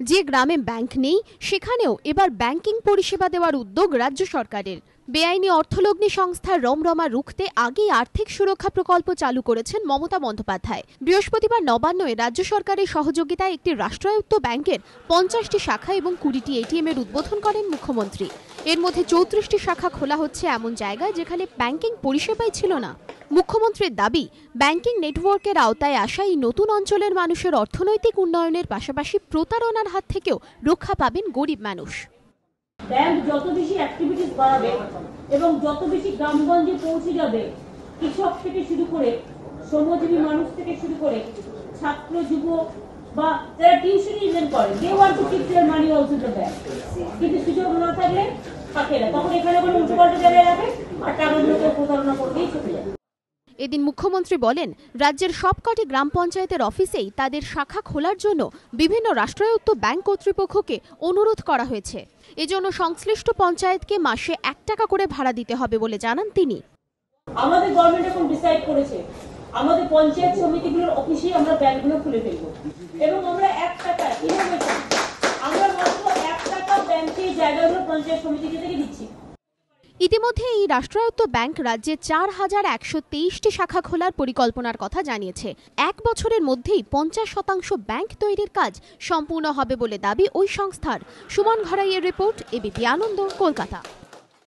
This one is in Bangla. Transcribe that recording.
যে গ্রামে ব্যাংক নেই সেখানেও এবার ব্যাংকিং পরিষেবা দেওয়ার উদ্যোগ রাজ্য সরকারের। বেআইনি অর্থলগ্নি সংস্থার রমরমা রুখতে আগেই আর্থিক সুরক্ষা প্রকল্প চালু করেছেন মমতা বন্দ্যোপাধ্যায়। বৃহস্পতিবার নবান্নে রাজ্য সরকারের সহযোগিতায় একটি রাষ্ট্রায়ত্ত ব্যাংকের 50টি শাখা এবং 20টি এটিএম এর উদ্বোধন করেন মুখ্যমন্ত্রী। এর মধ্যে 34টি শাখা খোলা হচ্ছে এমন জায়গায় যেখানে ব্যাংকিং পরিষেবাই ছিল না। মুখ্যমন্ত্রীর দাবি, ব্যাংকিং নেটওয়ার্কের আওতায় আসা এই নতুন অঞ্চলের মানুষের অর্থনৈতিক উন্নয়নের পাশাপাশি প্রতারণার হাত থেকেও রক্ষা পাবেন গরিব মানুষ। ব্যাংক যত বেশি অ্যাক্টিভিটিস বাড়াবে এবং যত বেশি গ্রামগঞ্জে পৌঁছে যাবে, কৃষক থেকে শুরু করে শ্রমজীবী মানুষ থেকে শুরু করে ছাত্র যুব বা যারা টিউশন ইভেন করে, they want to keep their money also the bank. কিন্তু সুযোগ না থাকলে থাকে না, তখন এখানে কোনো উল্টোপাল্টা জায়গায় রাখে আর টাকাগুলোকে প্রতারণা করতেই চলে যায়। এদিন মুখ্যমন্ত্রী বলেন, রাজ্যের সবকটি গ্রাম পঞ্চায়েতের অফিসেই তাদের শাখা খোলার জন্য বিভিন্ন রাষ্ট্রায়ত্ত ব্যাংক কর্তৃপক্ষকে অনুরোধ করা হয়েছে। এজন্য সংশ্লিষ্ট পঞ্চায়েতকে মাসে 1 টাকা করে ভাড়া দিতে হবে বলে জানান তিনি। আমাদের গভর্নমেন্ট এখন ডিসাইড করেছে আমাদের পঞ্চায়েত সমিতিগুলোর অফিসেই আমরা ব্যাংকগুলো খুলে ফেলব এবং আমরা 1 টাকা ইনোভেশন আমরা মাত্র 1 টাকা ব্যাংকে জায়গাগুলো পঞ্চায়েত সমিতি থেকে দিচ্ছি। ইতিমধ্যে এই রাষ্ট্রায়ত্ত ব্যাংক রাজ্যে 4123টি শাখা খোলার পরিকল্পনার কথা জানিয়েছে। 1 বছরের মধ্যেই 50% ব্যাংক তৈরির কাজ সম্পূর্ণ হবে বলে দাবি ওই সংস্থার। সুমন ঘরাইয়ের রিপোর্ট, এবিপি আনন্দ, কলকাতা।